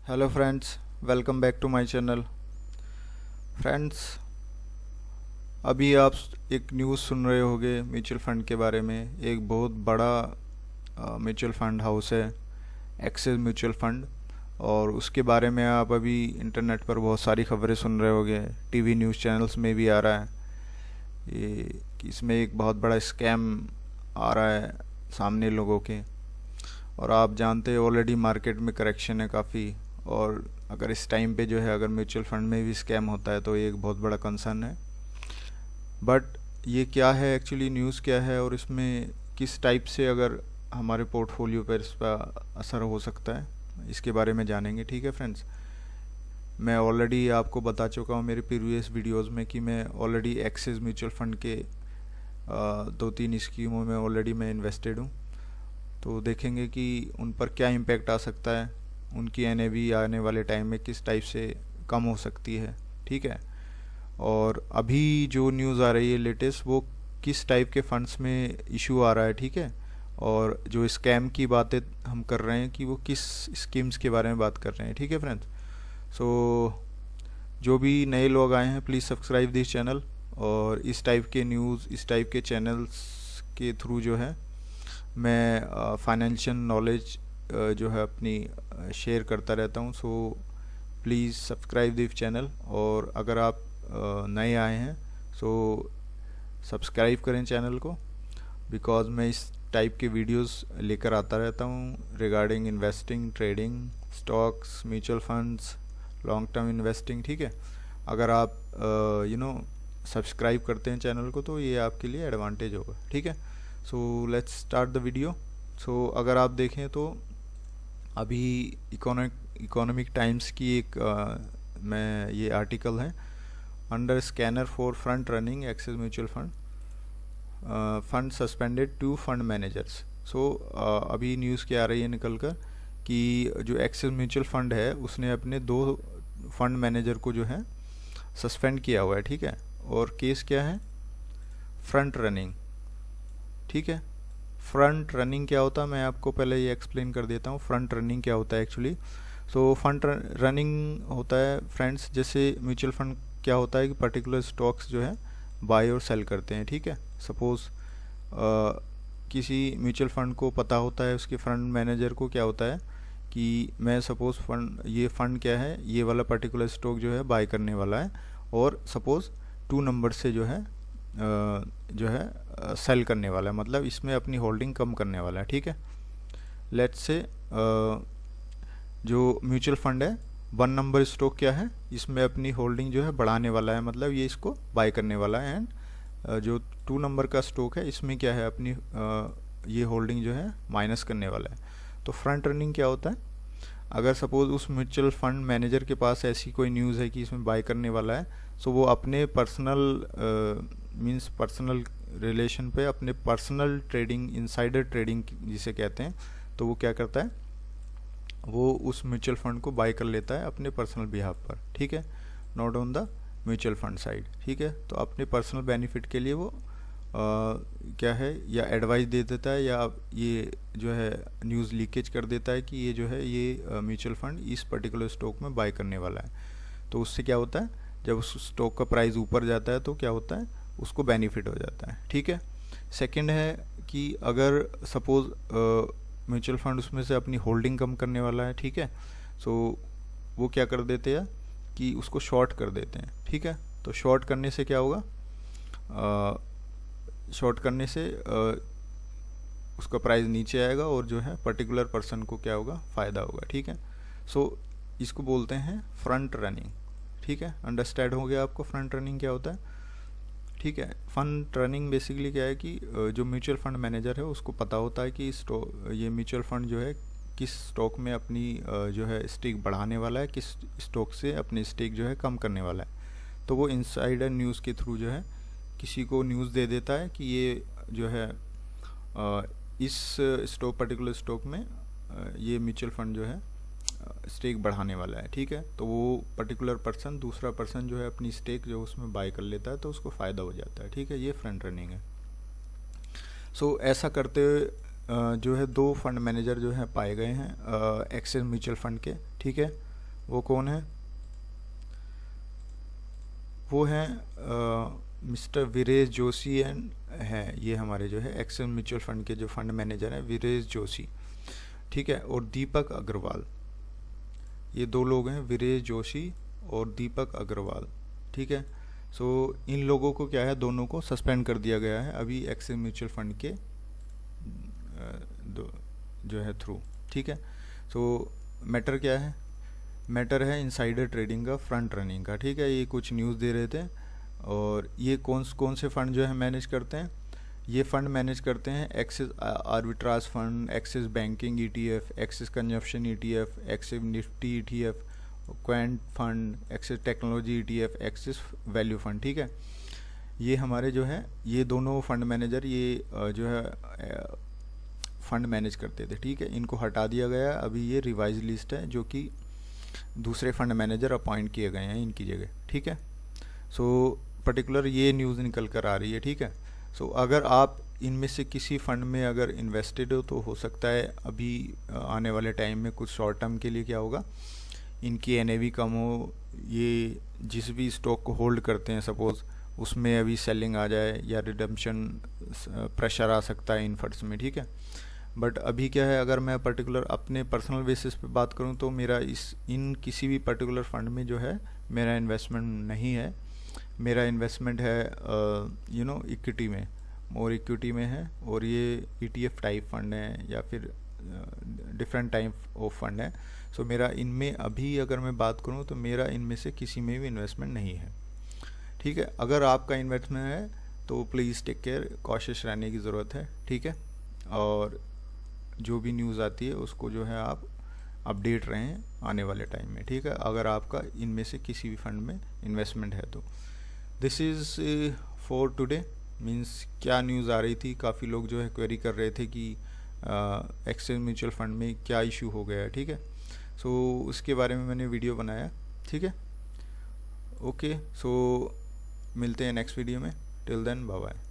Hello friends, welcome back to my channel. Friends, अभी आप एक न्यूज़ सुन रहे होंगे म्यूचुअल फ़ंड के बारे में। एक बहुत बड़ा म्यूचुअल फ़ंड हाउस है, एक्सिस म्यूचुअल फ़ंड, और उसके बारे में आप अभी इंटरनेट पर बहुत सारी खबरें सुन रहे होंगे। टीवी न्यूज़ चैनल्स में भी आ रहा है ये कि इसमें एक बहुत बड़ा स्कैम आ रहा है सामने लोगों के। और आप जानते हैं ऑलरेडी मार्केट में करेक्शन है काफ़ी, और अगर इस टाइम पे जो है अगर म्यूचुअल फंड में भी स्कैम होता है तो ये एक बहुत बड़ा कंसर्न है। बट ये क्या है एक्चुअली, न्यूज़ क्या है, और इसमें किस टाइप से अगर हमारे पोर्टफोलियो पर इस पर असर हो सकता है, इसके बारे में जानेंगे। ठीक है फ्रेंड्स, मैं ऑलरेडी आपको बता चुका हूँ मेरे प्रीवियस वीडियोस में कि मैं ऑलरेडी एक्सिस म्यूचुअल फंड के 2-3 स्कीमों में ऑलरेडी मैं इन्वेस्टेड हूँ। तो देखेंगे कि उन पर क्या इम्पैक्ट आ सकता है, उनकी एनएवी आने वाले टाइम में किस टाइप से कम हो सकती है। ठीक है, और अभी जो न्यूज़ आ रही है लेटेस्ट, वो किस टाइप के फंड्स में इशू आ रहा है। ठीक है, और जो स्कैम की बातें हम कर रहे हैं कि वो किस स्कीम्स के बारे में बात कर रहे हैं। ठीक है फ्रेंड्स, सो जो भी नए लोग आए हैं प्लीज़ सब्सक्राइब दिस चैनल, और इस टाइप के न्यूज़, इस टाइप के चैनल्स के थ्रू जो है मैं फाइनेंशियल नॉलेज जो है अपनी शेयर करता रहता हूँ। So please subscribe this channel, और अगर आप नए आए हैं सो सब्सक्राइब करें चैनल को, बिकॉज़ मैं इस टाइप के वीडियोस लेकर आता रहता हूँ regarding investing, trading, stocks, mutual funds, long term investing. ठीक है, अगर आप सब्सक्राइब करते हैं चैनल को तो ये आपके लिए एडवांटेज होगा। ठीक है, so let's start the video. So अगर आप देखें तो अभी इकोनॉमिक टाइम्स की एक मैं ये आर्टिकल है, under scanner for front running Axis mutual fund suspended 2 fund managers. So अभी न्यूज़ क्या आ रही है निकल कर कि जो एक्सिस म्यूचुअल फंड है उसने अपने 2 फंड मैनेजर को जो है सस्पेंड किया हुआ है। ठीक है, और केस क्या है, फ्रंट रनिंग। ठीक है, फ्रंट रनिंग क्या होता है मैं आपको पहले ये एक्सप्लेन कर देता हूँ। फ्रंट रनिंग क्या होता है एक्चुअली। सो फ्रंट रनिंग होता है फ्रेंड्स, जैसे म्यूचुअल फंड क्या होता है कि पर्टिकुलर स्टॉक्स जो है बाय और सेल करते हैं। ठीक है, सपोज किसी म्यूचुअल फंड को पता होता है, उसके फंड मैनेजर को क्या होता है कि मैं सपोज ये फंड क्या है, ये वाला पर्टिकुलर स्टॉक जो है बाय करने वाला है, और सपोज 2 नंबर से जो है सेल करने वाला है, मतलब इसमें अपनी होल्डिंग कम करने वाला है। ठीक है, लेट्स से जो म्यूचुअल फंड है 1 नंबर स्टॉक क्या है, इसमें अपनी होल्डिंग जो है बढ़ाने वाला है, मतलब ये इसको बाय करने वाला है। एंड जो 2 नंबर का स्टॉक है इसमें क्या है, अपनी ये होल्डिंग जो है माइनस करने वाला है। तो फ्रंट रनिंग क्या होता है, अगर सपोज उस म्यूचुअल फंड मैनेजर के पास ऐसी कोई न्यूज़ है कि इसमें बाय करने वाला है, सो वो अपने पर्सनल रिलेशन पे, अपने पर्सनल ट्रेडिंग, इनसाइडर ट्रेडिंग जिसे कहते हैं, तो वो क्या करता है, वो उस म्यूचुअल फंड को बाय कर लेता है अपने पर्सनल बिहाफ पर। ठीक है, not on the mutual fund side. ठीक है, तो अपने पर्सनल बेनिफिट के लिए वो क्या है, या एडवाइस दे देता है, या ये जो है न्यूज़ लीकेज कर देता है कि ये जो है ये म्यूचुअल फंड इस पर्टिकुलर स्टॉक में बाय करने वाला है। तो उससे क्या होता है, जब उस स्टॉक का प्राइस ऊपर जाता है तो क्या होता है, उसको बेनिफिट हो जाता है। ठीक है, सेकंड है कि अगर सपोज म्यूचुअल फंड उसमें से अपनी होल्डिंग कम करने वाला है। ठीक है, सो वो क्या कर देते हैं कि उसको शॉर्ट कर देते हैं। ठीक है, तो शॉर्ट करने से क्या होगा, शॉर्ट करने से उसका प्राइस नीचे आएगा, और जो है पर्टिकुलर पर्सन को क्या होगा, फ़ायदा होगा। ठीक है, सो इसको बोलते हैं फ्रंट रनिंग। ठीक है, अंडरस्टैंड हो गया आपको फ्रंट रनिंग क्या होता है। ठीक है, फ्रंट रनिंग बेसिकली क्या है कि जो म्यूचुअल फंड मैनेजर है उसको पता होता है कि ये म्यूचुअल फंड जो है किस स्टॉक में अपनी जो है स्टेक बढ़ाने वाला है, किस स्टॉक से अपनी स्टेक जो है कम करने वाला है। तो वो इनसाइडर न्यूज़ के थ्रू जो है किसी को न्यूज़ दे देता है कि ये जो है इस स्टॉक, पर्टिकुलर स्टॉक में ये म्यूचुअल फंड जो है स्टेक बढ़ाने वाला है। ठीक है, तो वो पर्टिकुलर पर्सन, दूसरा पर्सन जो है अपनी स्टेक जो उसमें बाय कर लेता है, तो उसको फ़ायदा हो जाता है। ठीक है, ये फ्रंट रनिंग है। सो ऐसा करते हुए जो है 2 फंड मैनेजर जो है पाए गए हैं एक्सिस म्यूचुअल फंड के। ठीक है, वो कौन है? वो हैं मिस्टर वीरेश जोशी एंड हैं, ये हमारे जो है एक्सिस म्यूचुअल फंड के जो फंड मैनेजर हैं वीरेश जोशी, ठीक है, और दीपक अग्रवाल। ये दो लोग हैं, वीरेश जोशी और दीपक अग्रवाल, ठीक है। सो इन लोगों को क्या है, दोनों को सस्पेंड कर दिया गया है अभी एक्सिस म्यूचुअल फंड के जो है थ्रू, ठीक है। सो मैटर क्या है? मैटर है इनसाइडर ट्रेडिंग का, फ्रंट रनिंग का, ठीक है। ये कुछ न्यूज़ दे रहे थे। और ये कौन से फंड जो है मैनेज करते हैं? ये फंड मैनेज करते हैं axis arbitrage fund, axis banking ETF, axis consumption ETF, axis Nifty ETF, Quint fund, axis technology ETF, axis value fund, ठीक है। ये हमारे जो है ये दोनों फंड मैनेजर ये जो है फंड मैनेज करते थे, ठीक है। इनको हटा दिया गया, अभी ये रिवाइज लिस्ट है जो कि दूसरे फंड मैनेजर अपॉइंट किए गए हैं इनकी जगह, ठीक है। सो पर्टिकुलर ये न्यूज़ निकल कर आ रही है, ठीक है। सो अगर आप इनमें से किसी फंड में अगर इन्वेस्टेड हो तो सकता है अभी आने वाले टाइम में कुछ शॉर्ट टर्म के लिए क्या होगा, इनकी एनएवी कम हो, ये जिस भी स्टॉक को होल्ड करते हैं सपोज़ उसमें अभी सेलिंग आ जाए या रिडम्पशन प्रेशर आ सकता है इन फंड्स में, ठीक है। बट अभी क्या है, अगर मैं पर्टिकुलर अपने पर्सनल बेसिस पे बात करूं तो मेरा इन किसी भी पर्टिकुलर फंड में जो है मेरा इन्वेस्टमेंट नहीं है। मेरा इन्वेस्टमेंट है इक्विटी में, और इक्विटी में है, और ये ईटीएफ टाइप फंड है या फिर डिफरेंट टाइप ऑफ फंड है। सो मेरा इनमें अभी अगर मैं बात करूं तो मेरा इनमें से किसी में भी इन्वेस्टमेंट नहीं है, ठीक है। अगर आपका इन्वेस्टमेंट है तो प्लीज़ टेक केयर, कॉशियस रहने की ज़रूरत है, ठीक है। और जो भी न्यूज़ आती है उसको जो है आप अपडेट रहें आने वाले टाइम में, ठीक है, अगर आपका इनमें से किसी भी फंड में इन्वेस्टमेंट है तो। This is for today. Means क्या न्यूज़ आ रही थी, काफ़ी लोग जो है क्वेरी कर रहे थे कि एक्सिस म्यूचुअल फंड में क्या इशू हो गया है, ठीक है। सो उसके बारे में मैंने वीडियो बनाया, ठीक है। ओके, सो मिलते हैं नेक्स्ट वीडियो में। Till then bye bye.